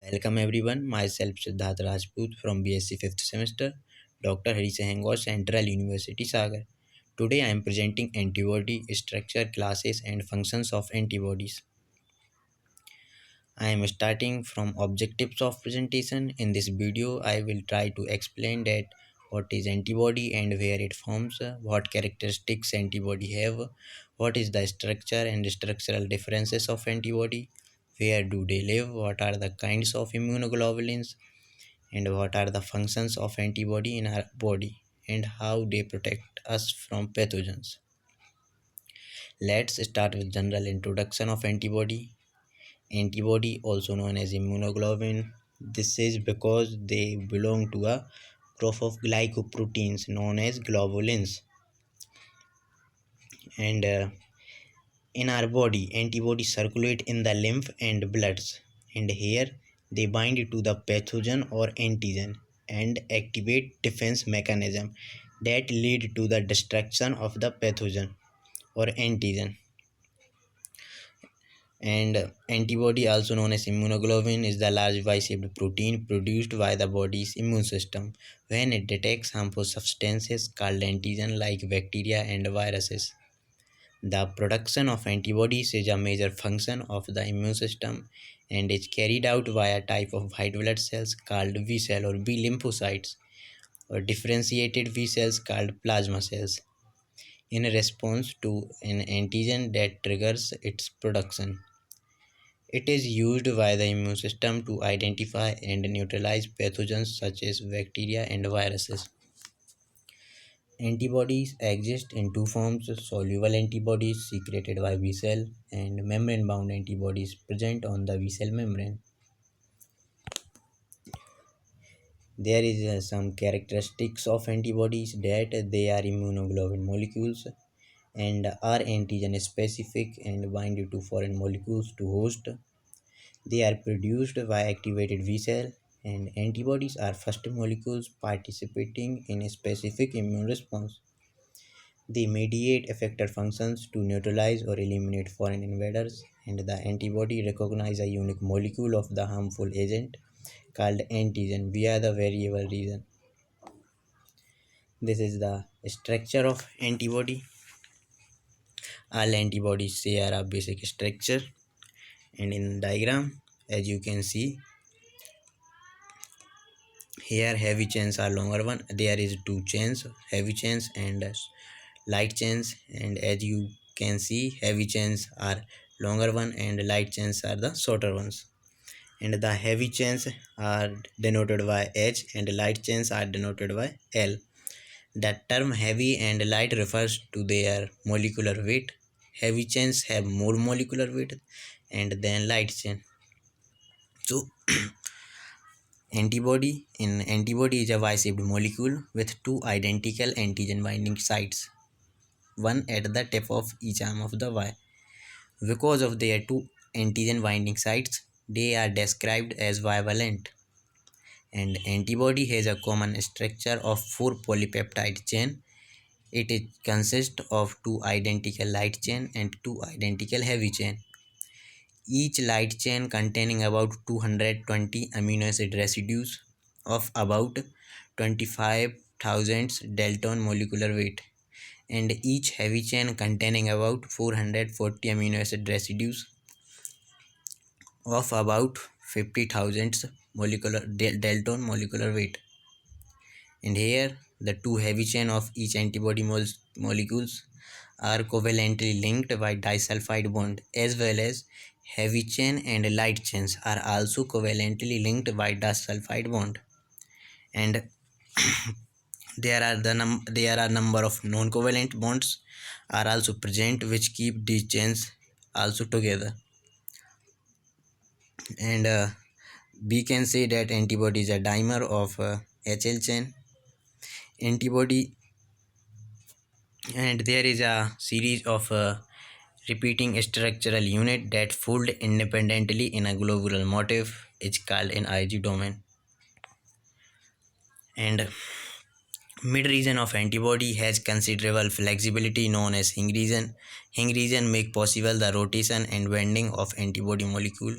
Welcome everyone, myself Siddharth Rajput from BSc 5th semester, Dr. Hari Sehngao, Central University Sagar. Today I am presenting antibody structure, classes and functions of antibodies. I am starting from objectives of presentation. In this video, I will try to explain that what is antibody and where it forms, what characteristics antibody have, what is the structure and structural differences of antibody, where do they live, what are the kinds of immunoglobulins, and what are the functions of antibody in our body, and how they protect us from pathogens. Let's start with general introduction of antibody. Antibody, also known as immunoglobulin, this is because they belong to a group of glycoproteins known as globulins. And in our body, antibodies circulate in the lymph and bloods, and here they bind to the pathogen or antigen and activate defense mechanism that lead to the destruction of the pathogen or antigen. And antibody, also known as immunoglobulin, is the large Y-shaped protein produced by the body's immune system when it detects harmful substances called antigen like bacteria and viruses. The production of antibodies is a major function of the immune system and is carried out via a type of white blood cells called B cell or B lymphocytes, or differentiated B cells called plasma cells, in response to an antigen that triggers its production. It is used by the immune system to identify and neutralize pathogens such as bacteria and viruses. Antibodies exist in two forms: soluble antibodies secreted by B cell and membrane bound antibodies present on the B cell membrane. There is some characteristics of antibodies that they are immunoglobulin molecules and are antigen specific and bind to foreign molecules to host. They are produced by activated B cell, and antibodies are first molecules participating in a specific immune response. They mediate effector functions to neutralize or eliminate foreign invaders, and the antibody recognizes a unique molecule of the harmful agent called antigen via the variable region. This is the structure of antibody. All antibodies share a basic structure, and in diagram, as you can see, here heavy chains are longer one. There is two chains, heavy chains and light chains, and as you can see, heavy chains are longer one and light chains are the shorter ones. And the heavy chains are denoted by H and light chains are denoted by L. The term heavy and light refers to their molecular weight. Heavy chains have more molecular weight and then light chain. So antibody is a Y-shaped molecule with two identical antigen binding sites, one at the tip of each arm of the Y. Because of their two antigen binding sites, they are described as bivalent. And antibody has a common structure of four polypeptide chain. It consists of two identical light chain and two identical heavy chain. Each light chain containing about 220 amino acid residues of about 25,000 Dalton molecular weight, and each heavy chain containing about 440 amino acid residues of about 50,000 Dalton molecular weight. And here the two heavy chain of each antibody molecules are covalently linked by disulfide bond, as well as heavy chain and light chains are also covalently linked by disulfide bond. And there are number of non-covalent bonds are also present which keep these chains also together. And we can say that antibody is a dimer of HL chain antibody, and there is a series of repeating structural unit that fold independently in a globular motif is called an Ig domain. And mid region of antibody has considerable flexibility known as Hing region. Hing region make possible the rotation and bending of antibody molecule.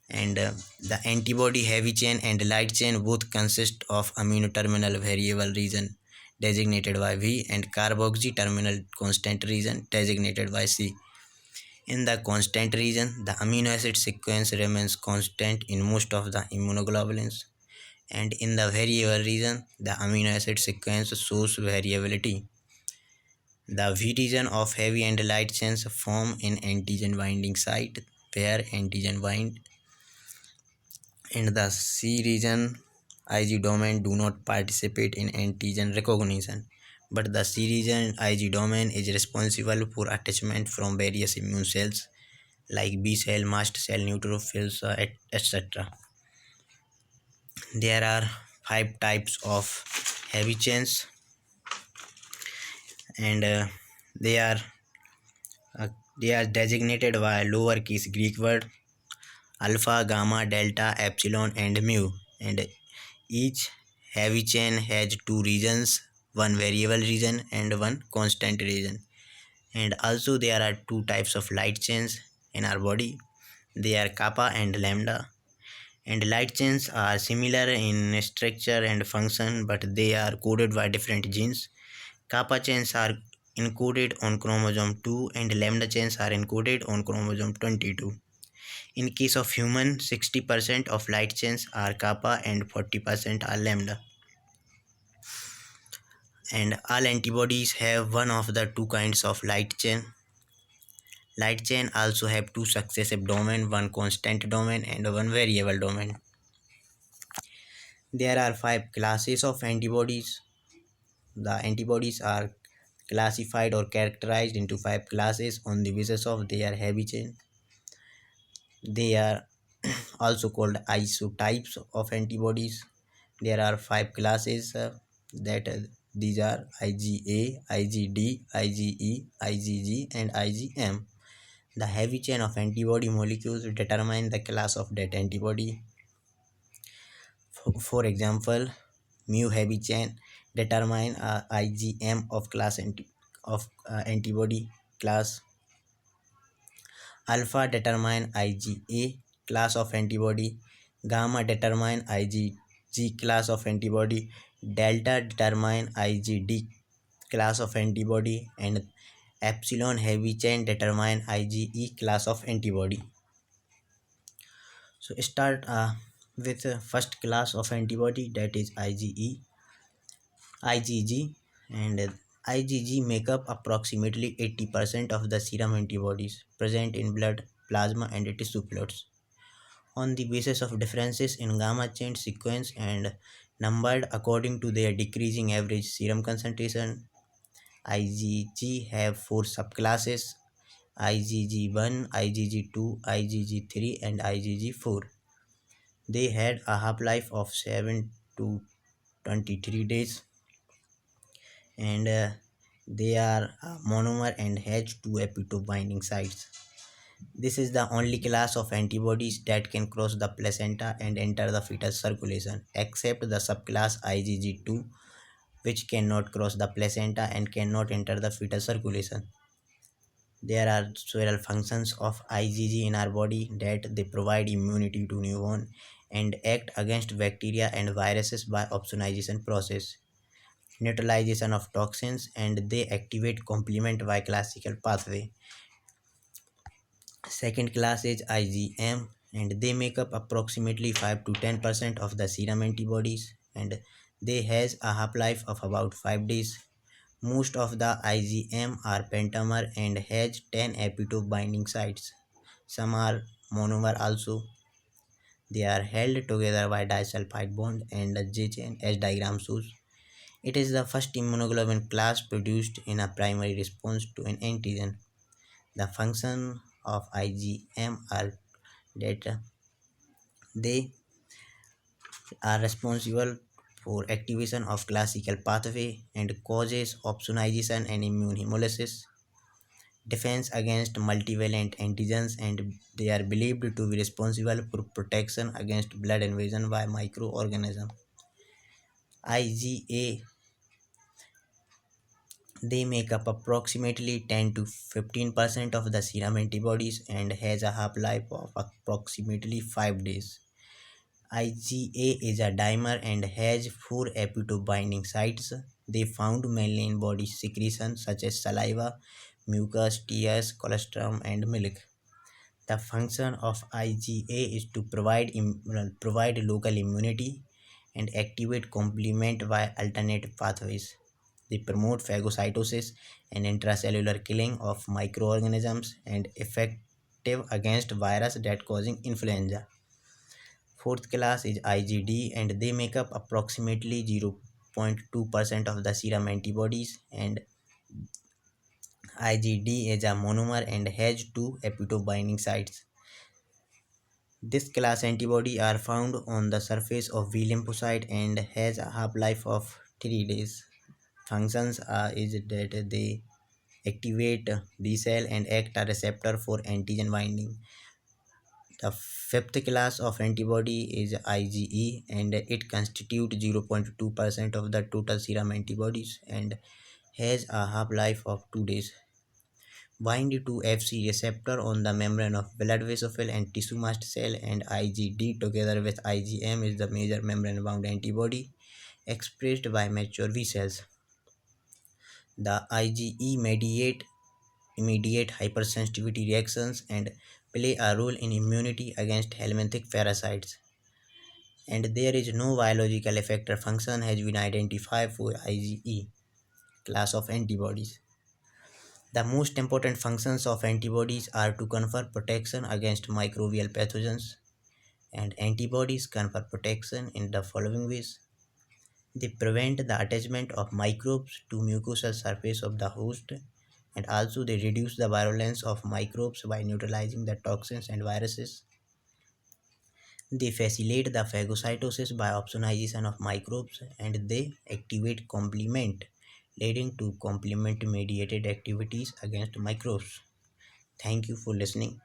And the antibody heavy chain and light chain both consist of amino terminal variable region designated by V and carboxy terminal constant region designated by C. In the constant region, the amino acid sequence remains constant in most of the immunoglobulins, and in the variable region, the amino acid sequence shows variability. The V region of heavy and light chains form an antigen binding site where antigen bind. In the C region, Ig domain do not participate in antigen recognition, but the C region Ig domain is responsible for attachment from various immune cells like B cell, mast cell, neutrophils, etc. There are five types of heavy chains, and they are uh, they are designated by lowercase Greek word alpha, gamma, delta, epsilon, and mu. And each heavy chain has two regions, one variable region and one constant region. And also there are two types of light chains in our body. They are kappa and lambda. And light chains are similar in structure and function, but they are coded by different genes. Kappa chains are encoded on chromosome 2 and lambda chains are encoded on chromosome 22. In case of human, 60% of light chains are kappa and 40% are lambda. And all antibodies have one of the two kinds of light chain. Light chain also have two successive domain, one constant domain and one variable domain. There are five classes of antibodies. The antibodies are classified or characterized into five classes on the basis of their heavy chain. They are also called isotypes of antibodies. There are five classes that these are IgA, IgD, IgE, IgG, and IgM. The heavy chain of antibody molecules determine the class of that antibody. For example, mu heavy chain determine IgM of antibody class. Alpha determine IgA class of antibody. Gamma determine IgG class of antibody. Delta determine IgD class of antibody, and epsilon heavy chain determine IgE class of antibody. So start with first class of antibody, that is IgG, and IgG make up approximately 80% of the serum antibodies present in blood, plasma, and tissue fluids. On the basis of differences in gamma chain sequence and numbered according to their decreasing average serum concentration, IgG have four subclasses: IgG1, IgG2, IgG3, and IgG4. They had a half-life of 7 to 23 days, and they are monomer and has two epitope binding sites. This is the only class of antibodies that can cross the placenta and enter the fetus circulation, except the subclass IgG2, which cannot cross the placenta and cannot enter the fetus circulation. There are several functions of IgG in our body, that they provide immunity to newborn and act against bacteria and viruses by opsonization process, neutralization of toxins, and they activate complement by classical pathway. Second class is IgM, and they make up approximately 5 to 10% of the serum antibodies, and they has a half-life of about 5 days. Most of the IgM are pentamer and has 10 epitope binding sites. Some are monomer also. They are held together by disulfide bond and the J chain as diagram shows. It is the first immunoglobulin class produced in a primary response to an antigen. The function of IgM are that they are responsible for activation of classical pathway and causes opsonization and immune hemolysis, defense against multivalent antigens, and they are believed to be responsible for protection against blood invasion by microorganisms. IgA They make up approximately 10 to 15% of the serum antibodies and has a half-life of approximately 5 days. IgA is a dimer and has 4 epitope binding sites. They found mainly in body secretion such as saliva, mucus, tears, colostrum, and milk. The function of IgA is to provide local immunity and activate complement via alternate pathways. They promote phagocytosis and intracellular killing of microorganisms and effective against virus that causing influenza. Fourth class is IgD and they make up approximately 0.2% of the serum antibodies, and IgD is a monomer and has two epitope binding sites. This class antibody are found on the surface of V lymphocyte and has a half-life of 3 days. Functions is that they activate B cell and act a receptor for antigen binding. The fifth class of antibody is IgE and it constitutes 0.2% of the total serum antibodies and has a half-life of 2 days. Bind to Fc receptor on the membrane of blood vessel and tissue mast cell, and IgD together with IgM is the major membrane bound antibody expressed by mature V cells. The IgE mediate immediate hypersensitivity reactions and play a role in immunity against helminthic parasites. And there is no biological effector function has been identified for IgE class of antibodies. The most important functions of antibodies are to confer protection against microbial pathogens, and antibodies confer protection in the following ways. They prevent the attachment of microbes to mucosal surface of the host, and also they reduce the virulence of microbes by neutralizing the toxins and viruses. They facilitate the phagocytosis by opsonization of microbes, and they activate complement, leading to complement mediated activities against microbes. Thank you for listening.